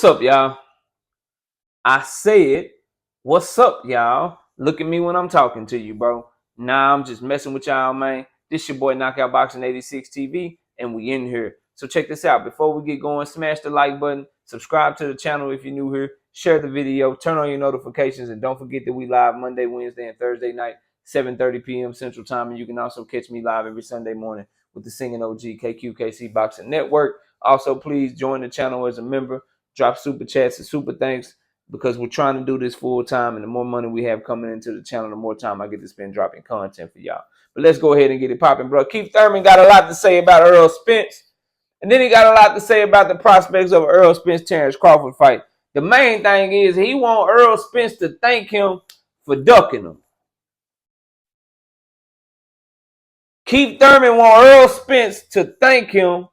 What's up, y'all? I said, what's up, y'all? Look at me when I'm talking to you, bro. Nah, I'm just messing with y'all, man. This your boy Knockout Boxing 86 TV, and we in here. So check this out. Before we get going, smash the like button, subscribe to the channel if you're new here, share the video, turn on your notifications, and don't forget that we live Monday, Wednesday, and Thursday night, 7:30 p.m. Central Time. And you can also catch me live every Sunday morning with the Singing OG KQKC Boxing Network. Also, please join the channel as a member. Drop super chats and super thanks, because we're trying to do this full time, and the more money we have coming into the channel, the more time I get to spend dropping content for y'all. But let's go ahead and get it popping, bro. Keith Thurman got a lot to say about Errol Spence, and then he got a lot to say about the prospects of Errol Spence Terence Crawford fight. The main thing is he want Errol Spence to thank him for ducking him. Keith Thurman want Errol Spence to thank him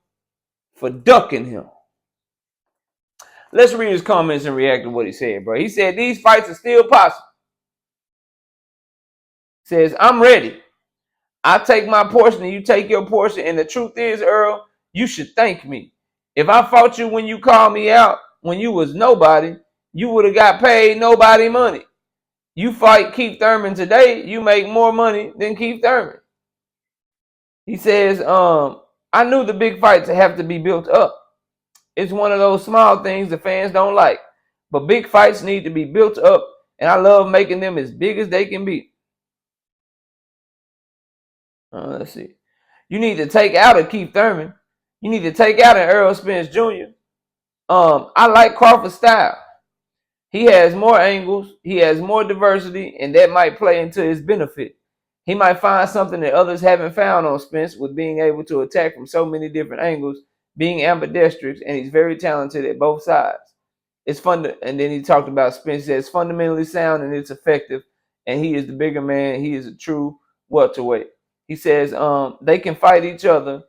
for ducking him. Let's read his comments and react to what he said, bro. He said these fights are still possible. Says, I'm ready. I take my portion and you take your portion. And the truth is, Earl, you should thank me. If I fought you when you called me out, when you was nobody, you would have got paid nobody money. You fight Keith Thurman today, you make more money than Keith Thurman. He says, I knew the big fights have to be built up. It's one of those small things the fans don't like. But big fights need to be built up, and I love making them as big as they can be. Let's see. You need to take out a Keith Thurman. You need to take out an Errol Spence Jr. I like Crawford's style. He has more angles. He has more diversity, and that might play into his benefit. He might find something that others haven't found on Spence with being able to attack from so many different angles, being ambidextrous, and he's very talented at both sides. It's fun and then he talked about Spence that's fundamentally sound and it's effective, and he is the bigger man. He is a true welterweight. He says they can fight each other.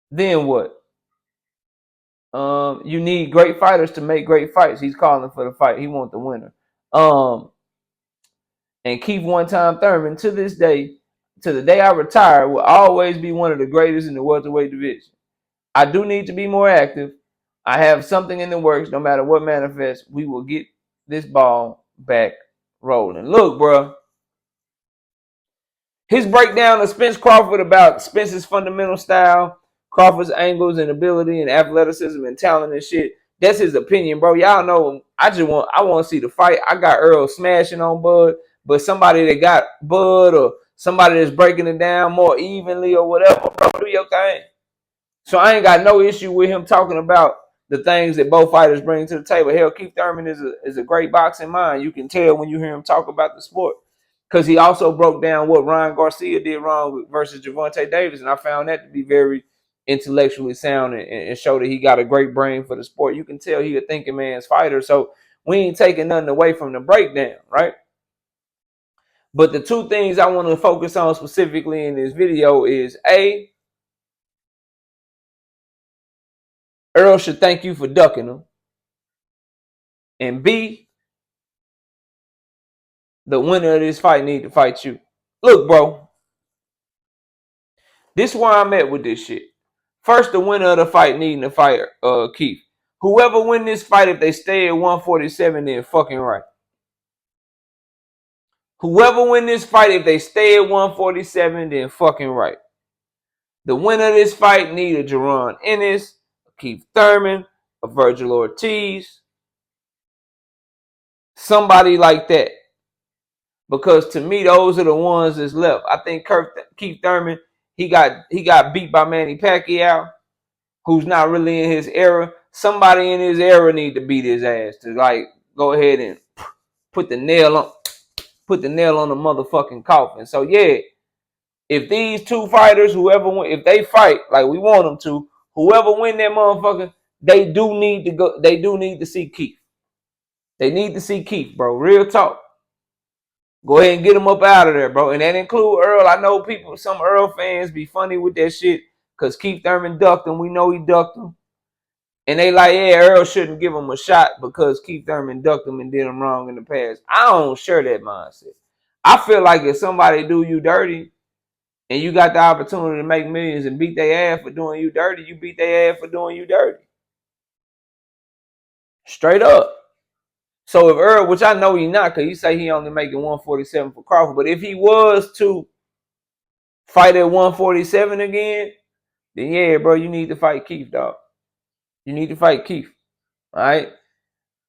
Then what? You need great fighters to make great fights. He's calling for the fight. He wants the winner. And Keith one-time Thurman, to this day, to the day I retire, will always be one of the greatest in the welterweight division. I do need to be more active. I have something in the works. No matter what manifests, we will get this ball back rolling. Look, bro. His breakdown of Spence Crawford about Spence's fundamental style, Crawford's angles and ability and athleticism and talent and shit. That's his opinion, bro. Y'all know I want to see the fight. I got Errol smashing on Bud, but somebody that got Bud or somebody that's breaking it down more evenly or whatever, bro, do your thing. So I ain't got no issue with him talking about the things that both fighters bring to the table. Hell, Keith Thurman is a great boxing mind. You can tell when you hear him talk about the sport, because he also broke down what Ryan Garcia did wrong versus Gervonta Davis, and I found that to be very intellectually sound and show that he got a great brain for the sport. You can tell he a thinking man's fighter, so we ain't taking nothing away from the breakdown, right? But the two things I want to focus on specifically in this video is A, Errol should thank you for ducking him, and B, the winner of this fight need to fight you. Look, bro, this is where I'm at with this shit. First, the winner of the fight needing to fight Keith. Whoever win this fight, if they stay at 147, then fucking right. Whoever win this fight, if they stay at 147, then fucking right. The winner of this fight need a Jaron Ennis, a Keith Thurman, a Virgil Ortiz, somebody like that. Because to me, those are the ones that's left. I think Keith Thurman, he got beat by Manny Pacquiao, who's not really in his era. Somebody in his era need to beat his ass to like go ahead and put the nail on the motherfucking coffin. So yeah, if these two fighters, whoever win, if they fight like we want them to, whoever win that motherfucker, they do need to go. They do need to see Keith. They need to see Keith, bro. Real talk. Go ahead and get him up out of there, bro. And that include Errol. I know some Errol fans be funny with that shit because Keith Thurman ducked him. We know he ducked him. And they like, yeah, Errol shouldn't give him a shot because Keith Thurman ducked him and did him wrong in the past. I don't share that mindset. I feel like if somebody do you dirty and you got the opportunity to make millions and beat their ass for doing you dirty, you beat their ass for doing you dirty. Straight up. So if Errol, which I know he's not, because he say he only making 147 for Crawford, but if he was to fight at 147 again, then yeah, bro, you need to fight Keith, dog. You need to fight Keith. All right.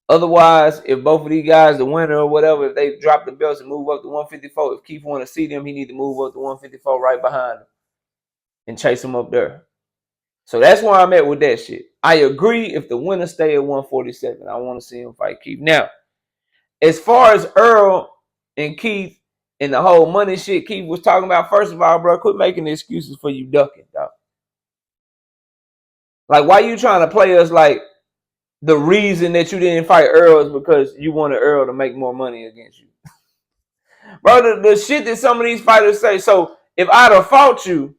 Otherwise, if both of these guys, the winner or whatever, if they drop the belts and move up to 154, if Keith want to see them, he need to move up to 154 right behind them and chase them up there. So that's where I'm at with that shit. I agree if the winner stay at 147. I want to see him fight Keith. Now, as far as Errol and Keith and the whole money shit Keith was talking about, first of all, bro, quit making excuses for you ducking, dog. Like, why you trying to play us like the reason that you didn't fight Errol is because you wanted Errol to make more money against you? Bro, the shit that some of these fighters say. So if I'd have fought you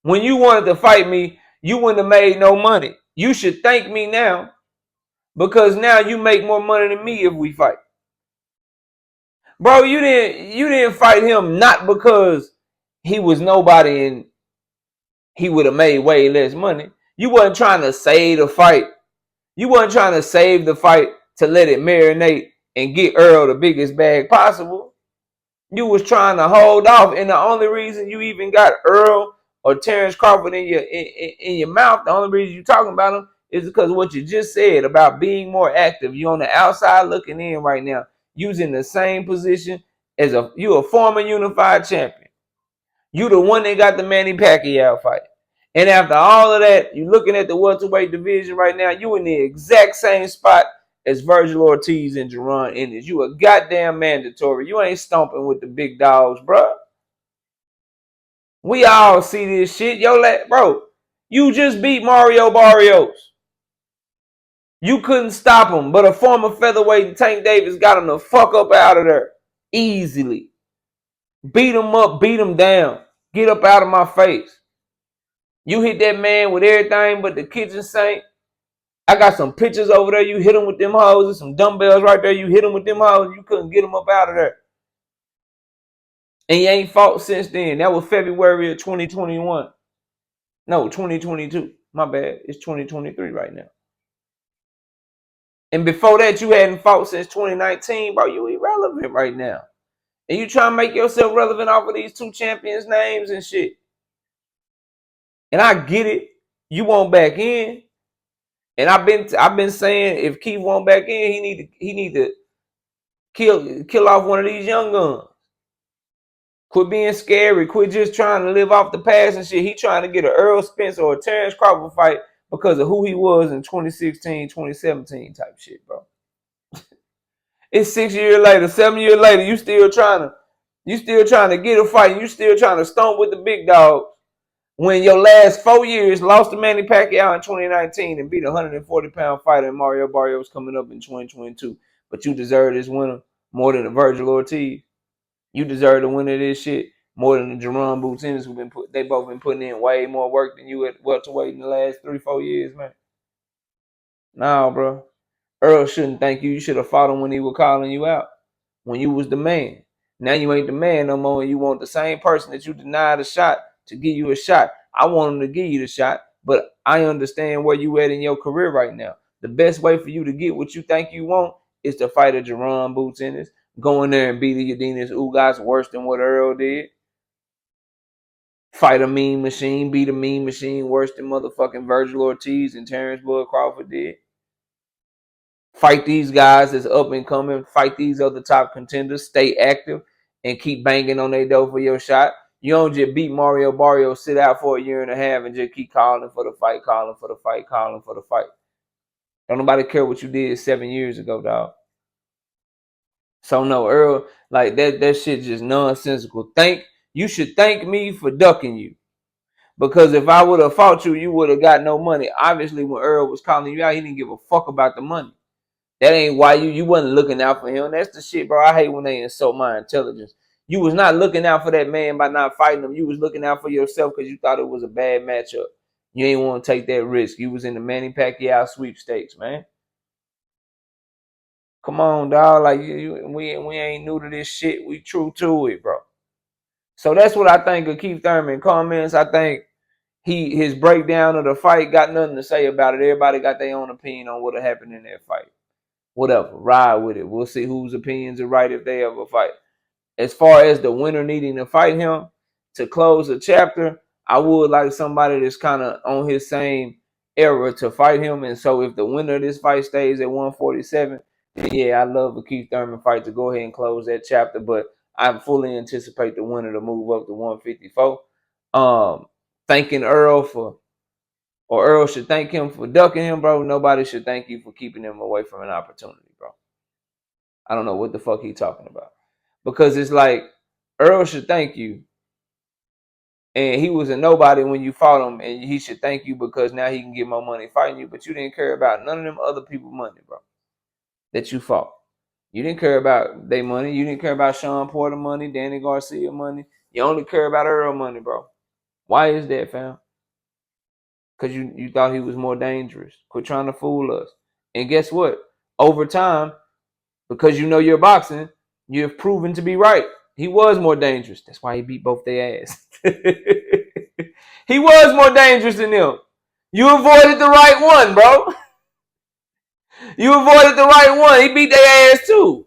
when you wanted to fight me, you wouldn't have made no money. You should thank me now because now you make more money than me if we fight. Bro, you didn't fight him not because he was nobody and he would have made way less money. You wasn't trying to save the fight. You wasn't trying to save the fight to let it marinate and get Errol the biggest bag possible. You was trying to hold off, and the only reason you even got Errol or Terence Crawford in your mouth, the only reason you talking about them is because of what you just said about being more active. You on the outside looking in right now, using the same position as you a former unified champion. You the one that got the Manny Pacquiao fight. And after all of that, you looking at the welterweight division right now, you in the exact same spot as Virgil Ortiz and Jaron Ennis. You a goddamn mandatory. You ain't stomping with the big dogs, bro. We all see this shit. Bro, you just beat Mario Barrios. You couldn't stop him, but a former featherweight Tank Davis got him the fuck up out of there easily. Beat him up, beat him down. Get up out of my face. You hit that man with everything but the kitchen sink. I got some pictures over there. You hit him with them hoes and some dumbbells right there. You hit him with them hoes. You couldn't get him up out of there. And you ain't fought since then. That was February of 2021. No, 2022. My bad. It's 2023 right now. And before that, you hadn't fought since 2019, bro. You irrelevant right now. And you trying to make yourself relevant off of these two champions' names and shit. And I get it. You want back in. And I've been saying if Keith want back in, he need to kill off one of these young guns. Quit being scary. Quit just trying to live off the past and shit. He trying to get an Errol Spence or a Terence Crawford fight because of who he was in 2016, 2017 type shit, bro. It's 6 years later, 7 years later, you still trying to get a fight. You still trying to stomp with the big dogs. When your last 4 years lost to Manny Pacquiao in 2019 and beat a 140-pound fighter in Mario Barrios coming up in 2022, but you deserve this winner more than the Virgil Ortiz. You deserve the winner of this shit more than the Jaron Boots Ennis who they both been putting in way more work than you at welterweight in the last 3-4 years, man. Nah, bro. Errol shouldn't thank you. You should have fought him when he was calling you out, when you was the man. Now you ain't the man no more, and you want the same person that you denied a shot to give you a shot. I want him to give you the shot, but I understand where you at in your career right now. The best way for you to get what you think you want is to fight a Jaron Boots Ennis, go in there and beat a Yadinas Ugas worse than what Errol did. Fight a mean machine, beat a mean machine worse than motherfucking Virgil Ortiz and Terence Bud Crawford did. Fight these guys that's up and coming. Fight these other top contenders. Stay active and keep banging on their door for your shot. You don't just beat Mario Barrios, sit out for a year and a half and just keep calling for the fight, calling for the fight, calling for the fight. Don't nobody care what you did 7 years ago, dog. So no, Errol, like that shit just nonsensical. You should thank me for ducking you. Because if I would have fought you, you would have got no money. Obviously, when Errol was calling you out, he didn't give a fuck about the money. That ain't why you wasn't looking out for him. That's the shit, bro. I hate when they insult my intelligence. You was not looking out for that man by not fighting him. You was looking out for yourself because you thought it was a bad matchup. You ain't want to take that risk. You was in the Manny Pacquiao sweepstakes, man. Come on, dog. Like we ain't new to this shit. We true to it, bro. So that's what I think of Keith Thurman comments. I think his breakdown of the fight, got nothing to say about it. Everybody got their own opinion on what happened in that fight. Whatever, ride with it. We'll see whose opinions are right if they ever fight. As far as the winner needing to fight him to close a chapter, I would like somebody that's kind of on his same era to fight him. And so if the winner of this fight stays at 147, then yeah, I'd love a Keith Thurman fight to go ahead and close that chapter. But I fully anticipate the winner to move up to 154. Thanking Errol or Errol should thank him for ducking him, bro. Nobody should thank you for keeping him away from an opportunity, bro. I don't know what the fuck he talking about. Because it's like Errol should thank you. And he was a nobody when you fought him, and he should thank you because now he can get more money fighting you. But you didn't care about none of them other people's money, bro, that you fought. You didn't care about their money. You didn't care about Sean Porter money, Danny Garcia money. You only care about Errol money, bro. Why is that, fam? Because you thought he was more dangerous. Quit trying to fool us. And guess what? Over time, because you know your boxing, you have proven to be right. He was more dangerous. That's why he beat both their ass. He was more dangerous than them. You avoided the right one, bro. You avoided the right one. He beat their ass too.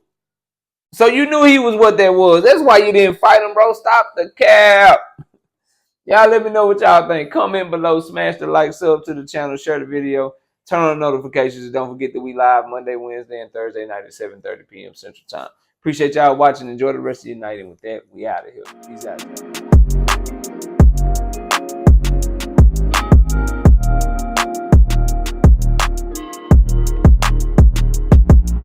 So you knew he was what that was. That's why you didn't fight him, bro. Stop the cap. Y'all let me know what y'all think. Comment below. Smash the like, sub to the channel. Share the video. Turn on the notifications. And don't forget that we live Monday, Wednesday, and Thursday night at 7:30 p.m. Central Time. Appreciate y'all watching. Enjoy the rest of your night. And with that, we out of here. Peace out.